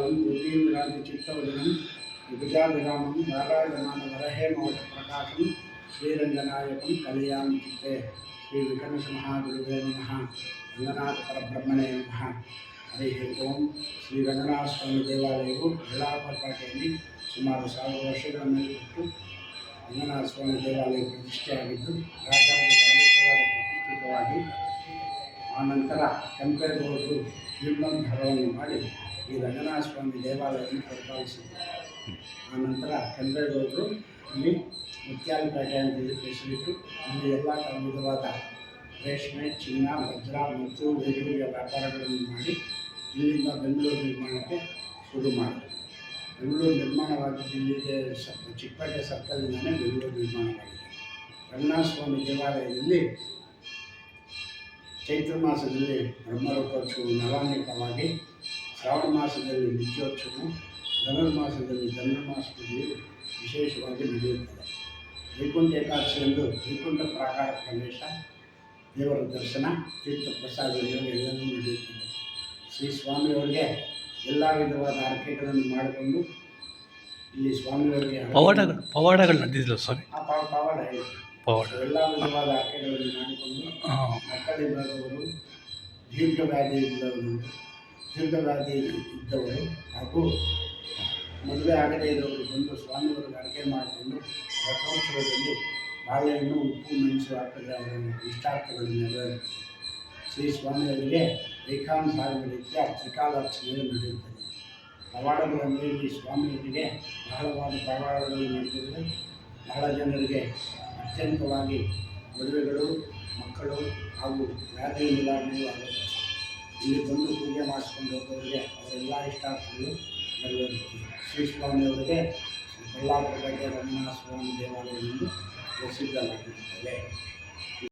Column ಜ್ಯೋತಿಂದ್ರಾದಿ ಚಿತ್ತವದನಂ ವಿಭುಜಾಭಿರಾಮಂ ನಾರಾಯಣಮಾನ ವರಹೇಮವಟ Prakasam ಶ್ರೀರಂಗನಾಯಕಂ ಕಲ್ಯಾಣಿ ಚಿತ್ತೆ ಶ್ರೀ ವಿಕನಸ ಮಹಾಗುರುವೇ ನಮಃ ರಂಗನಾಥ ಪರಬ್ರಹ್ಮಣೇ ನಮಃ. ಹರಿ ಓಂ. ಶ್ರೀ ರಂಗನಾಥ ಸ್ವಾಮಿ ದೇವಾಲಯವು ಯಲ್ಲಾಪುರಪೇಟೆಯಲ್ಲಿ ಸುಮಾರು 1000 ವರ್ಷಗಳ ಮೇಲ್ಪಟ್ಟು ರಂಗನಾಥ ಸ್ವಾಮಿ ದೇವಾಲಯ ಪ್ರತಿಷ್ಠೆಯಾಗಿದ್ದು ರಾಜರಾಜೇಶ್ವರರ ಪ್ರತಿಷ್ಠಿತವಾಗಿ ಆನಂತರ ಕೆಂಪೇಗೌಡರು ಜೀರ್ಣೋದ್ಧಾರವನ್ನು ಮಾಡಿ ಈ ರಂಗನಾಥ ಸ್ವಾಮಿ ದೇವಾಲಯವನ್ನು ಪರಿಪಾಲಿಸಿದರು. ಆನಂತರ ಕೆಂಪೇಗೌಡರು ಇಲ್ಲಿ ಮುತ್ಯಾಲಪೇಟೆ ಅಂತ ಹೆಸರಿಟ್ಟು ಇಲ್ಲಿ ಎಲ್ಲ ವಿಧವಾದ ರೇಷ್ಮೆ, ಚಿನ್ನ, ವಜ್ರ ಮತ್ತು ವೈಡೂರ್ಯ ವ್ಯಾಪಾರಗಳನ್ನು ಮಾಡಿ ಇಲ್ಲಿಂದ ಬೆಂಗಳೂರು ನಿರ್ಮಾಣಕ್ಕೆ ಶುರು ಮಾಡಿದರು. ಬೆಂಗಳೂರು ನಿರ್ಮಾಣವಾಗಿದ್ದು ಇಲ್ಲಿಗೆ ಚಿಕ್ಕಪೇಟೆ ಸರ್ಕಲಿಂದಲೇ ಬೆಂಗಳೂರು ನಿರ್ಮಾಣವಾಗಿದೆ. ರಂಗನಾಥ ಸ್ವಾಮಿ ದೇವಾಲಯದಲ್ಲಿ ಚೈತ್ರ ಮಾಸದಲ್ಲಿ ಬ್ರಹ್ಮರಥೋತ್ಸವ ನವಾನ್ವಿತವಾಗಿ, ಶ್ರಾವಣ ಮಾಸದಲ್ಲಿ ನಿತ್ಯೋತ್ಸವ, ಧನುರ್ಮಾಸದಲ್ಲಿ ಧನುರ್ಮಾಸ ಪೂಜೆಯು ವಿಶೇಷವಾಗಿ ನಡೆಯುತ್ತದೆ. ವೈಕುಂಠ ಏಕಾದಶಿಯಂದು ವೈಕುಂಠ ಪ್ರಾಕಾರ ಪ್ರವೇಶ, ದೇವರ ದರ್ಶನ, ತೀರ್ಥ ಪ್ರಸಾದ ಎಲ್ಲವೂ ನಡೆಯುತ್ತದೆ. ಶ್ರೀ ಸ್ವಾಮಿಯವರಿಗೆ ಎಲ್ಲ ವಿಧವಾದ ಆರಕೆಗಳನ್ನು ಮಾಡಿಕೊಂಡು ಇಲ್ಲಿ ಸ್ವಾಮಿಯವರಿಗೆ ಪವಾಡಗಳು ನಡೆದಿಲ್ಲ ಸ್ವಾಮಿ. ಪವಾಡ ಎಲ್ಲ ವಿಧವಾದ ಆರಕೆಗಳನ್ನು ಮಾಡಿಕೊಂಡು ಮಕ್ಕಳಿಲ್ಲದವರು, ದೀರ್ಘವ್ಯಾಧಿ ಇದ್ದವರು ಹಾಗೂ ಮದುವೆ ಆಗದೇ ಇದ್ದವರು ಬಂದು ಸ್ವಾಮಿಯವರಿಗೆ ಅಡುಗೆ ಮಾಡಿಕೊಂಡು ರಥೋತ್ಸವದಲ್ಲಿ ಬಾಳೆಹಣ್ಣು, ಉಪ್ಪು, ಮೆಣಸು ಹಾಕಿದ್ರೆ ಅವರ ಇಷ್ಟಾರ್ಥಗಳು ನೆರವೇರುತ್ತದೆ. ಶ್ರೀ ಸ್ವಾಮಿಯವರಿಗೆ ಏಕಾಂತಾಗದ ರೀತಿಯ ತ್ರಿಕಾಲಾರ್ಚನೆಯು ನಡೆಯುತ್ತದೆ. ಪವಾಡಗಳಲ್ಲಿ ಇಲ್ಲಿ ಸ್ವಾಮಿಯವರಿಗೆ ಬಹಳವಾದ ಪವಾಡಗಳು ನಡೆದಿವೆ. ಬಹಳ ಜನರಿಗೆ ಅತ್ಯಂತವಾಗಿ ಮದುವೆಗಳು, ಮಕ್ಕಳು ಹಾಗೂ ವ್ಯಾಧಿ ನಿವಾರಣೆಯೂ ಆಗುತ್ತೆ. ಇಲ್ಲಿ ಬಂದು ಪೂಜೆ ಮಾಡಿಸ್ಕೊಂಡು ಹೋಗೋರಿಗೆ ಅವರೆಲ್ಲ ಇಷ್ಟಾರ್ಥಗಳು ನೆರವೇರುತ್ತದೆ. ಶ್ರೀ ಸ್ವಾಮಿಯವರಿಗೆ ಯಲ್ಲಾಪುರಪೇಟೆ ರಂಗನಾಥ ಸ್ವಾಮಿ ದೇವಾಲಯದಿಂದ ಪ್ರಸಿದ್ಧವಾಗಿರುತ್ತದೆ.